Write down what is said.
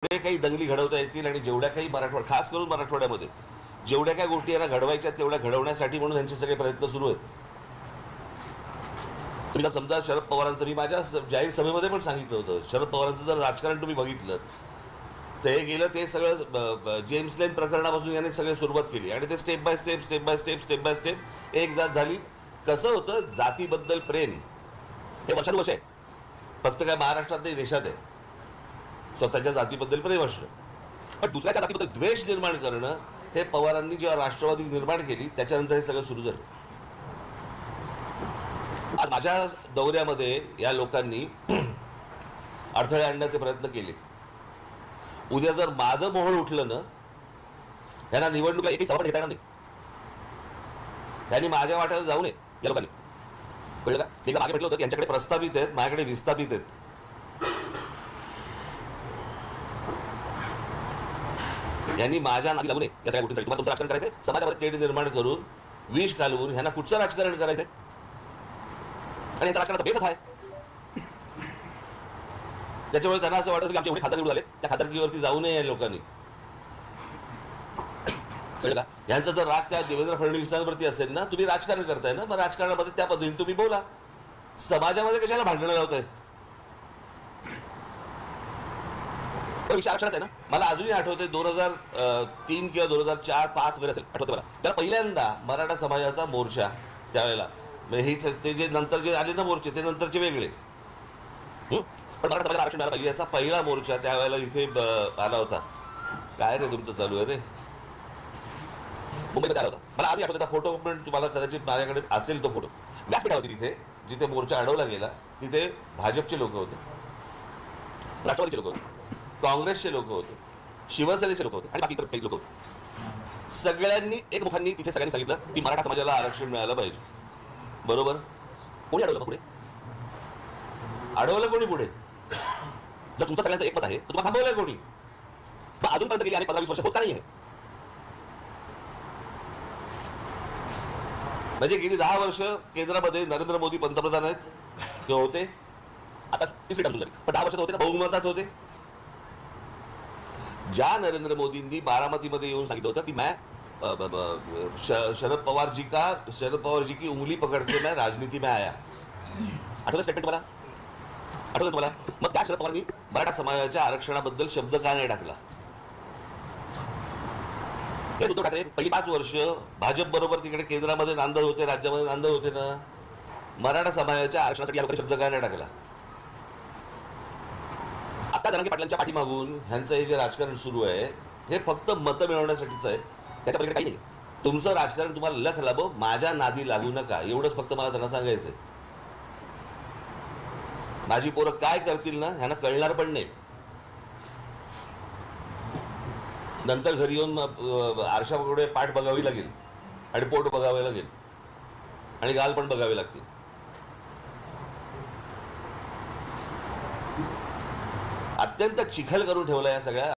जेवढे काही दंगली घडवता येतील आणि जेवढ्या काही मराठवाडा, खास करून मराठवाड्यामध्ये जेवढ्या काही गोष्टी यांना घडवायच्या तेवढ्या घडवण्यासाठी म्हणून यांचे सगळे प्रयत्न सुरू आहेत. तुम्ही समजा शरद पवारांचं, मी माझ्या जाहीर सभेमध्ये पण सांगितलं होतं, शरद पवारांचं जर राजकारण तुम्ही बघितलं तर हे गेलं ते सगळं जेम्स लेन प्रकरणापासून यांनी सगळी सुरुवात केली आणि ते step by step step by step step by step एक जात झाली. कसं होतं, जातीबद्दल प्रेम हे वर्षानुवर्ष आहे, फक्त काय महाराष्ट्रात नाही देशात आहे. स्वतःच्या जातीबद्दल प्रेम असणं, पण दुसऱ्याच्या जातीबद्दल द्वेष निर्माण करणं हे पवारांनी जेव्हा राष्ट्रवादी निर्माण केली त्याच्यानंतर हे सगळं सुरू झालं. आज माझ्या दौऱ्यामध्ये या लोकांनी अडथळे आणण्याचे प्रयत्न केले. उद्या जर माझं मोहळ उठलं ना, यांना निवडणुका एकही सभा घेता येणार नाही. त्यांनी माझ्या वाट्याला जाऊ नये या लोकांनी, कळलं का? मी मागे म्हटलं होतं यांच्याकडे प्रस्तावित आहेत, माझ्याकडे विस्थापित आहेत. यांनी माझ्या नादी लागू नये या सगळ्या गोष्टींसाठी. तुम्हाला तुमचं राजकारण करायचंय, समाजामध्ये तेढ निर्माण करून विष घालवून ह्यांना कुठचं राजकारण करायचंय? आणि यांच्या राजकारणाचा बेसच आहे. त्याच्यामुळे त्यांना असं वाटतं की आमचे एवढे खासदार निवडून आले, त्या खासदारकीवरती जाऊ नये या लोकांनी, कळलं का? यांचा जर राग त्या देवेंद्र फडणवीसांवरती असेल ना, तुम्ही राजकारण करताय ना, मग राजकारणामध्ये त्या पद्धतीने तुम्ही बोला. समाजामध्ये कशाला भांडणं लावताय? विषय आरक्षणाचा आहे ना. मला अजूनही आठवते 2003 किंवा 2004-05 वगैरे असेल, आठवते मला. त्याला पहिल्यांदा मराठा समाजाचा मोर्चा त्यावेळेला, ते जे नंतर जे आले ना मोर्चे ते नंतरचे वेगळे, पण मराठा समाजाला आरक्षण मिळालं पाहिजे याचा पहिला मोर्चा त्यावेळेला इथे आला होता. काय रे तुमचं चालू आहे रे? मुंबईमध्ये आला होता. मला आधी आठवतो, फोटो पण तुम्हाला कदाचित माझ्याकडे असेल तो फोटो. व्यासपीठ होती तिथे, जिथे मोर्चा अडवला गेला तिथे भाजपचे लोक होते, राष्ट्रवादीचे लोक होते, काँग्रेसचे लोक होते, शिवसेनेचे लोक होते आणि बाकी इतर काही लोक होते. सगळ्यांनी एकमुखांनी तिथे सगळ्यांनी सांगितलं की मराठा समाजाला आरक्षण मिळालं पाहिजे. बरोबर? कोणी अडवलं? पुढे अडवलं कोणी? पुढे जर तुमचं सगळ्यांचं एकमत आहे तर तुम्हाला थांबवलंय कोणी? अजूनपर्यंत गेली आणि 15-20 वर्ष होत का नाहीये? म्हणजे गेली 10 वर्ष केंद्रामध्ये नरेंद्र मोदी पंतप्रधान आहेत किंवा होते, आता तिसरी टर्म झाली, पण 10 वर्षात होते ना, बहुमतात होते. ज्या नरेंद्र मोदींनी बारामतीमध्ये येऊन सांगितलं होतं की मैं शरद पवार जी की उंगली पकड़ के मैं राजनीति में आया, आठवलं स्टेटमेंट मला? आठवलं तुम्हाला? मग त्या शरद पवारांनी मराठा समाजाच्या आरक्षणाबद्दल शब्द का नाही टाकला? हे उद्धव ठाकरे पहिली 5 वर्ष भाजप बरोबर तिकडे केंद्रामध्ये नांदत होते, राज्यामध्ये नांदत होते ना, मराठा समाजाच्या आरक्षणासाठी या लोकांनी शब्द का नाही टाकला? आता जरांगे पाटलांच्या पाठीमागून ह्यांचं हे जे राजकारण सुरू आहे हे फक्त मतं मिळवण्यासाठीच आहे, त्याच्या पलीकडे काही नाही. तुमचं राजकारण तुम्हाला लख लाभो, माझ्या नादी लागू नका, एवढंच फक्त मला त्यांना सांगायचंय. माझी पोरं काय करतील ना ह्यांना कळणार पण नाही. नंतर घरी येऊन आरशापुढे पाठ बघावी लागेल आणि पोट बघावे लागेल आणि गाल पण बघावे लागतील. अत्यंत चिखल करून ठेवला या सगळ्या